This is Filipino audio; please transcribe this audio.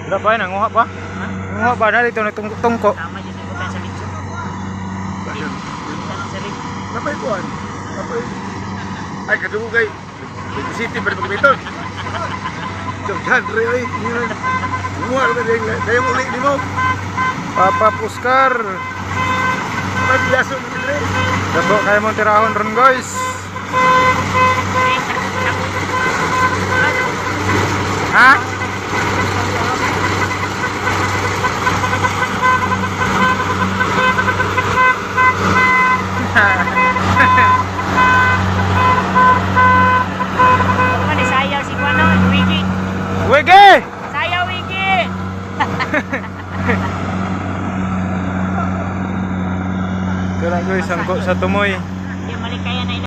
Wala pa yun, nanguha pa? Nanguha ba na dito na tungko? Tama dyan ko sa litso. Sa litso. Napay kuhan. Napay. Ay, kadungay. City pa rin pagkamiton. Daghan, Dre, ay. Muha na din. Kaya mo ulit ni mo. Papa Puskar. May biyaso mo, Dre. Dabo kayo mong tirahon ron guys. Ha? Ano sayaw si Kuano? Wigi. Wege! Sayaw Wigi. Ito lang guys, angko sa tumoy.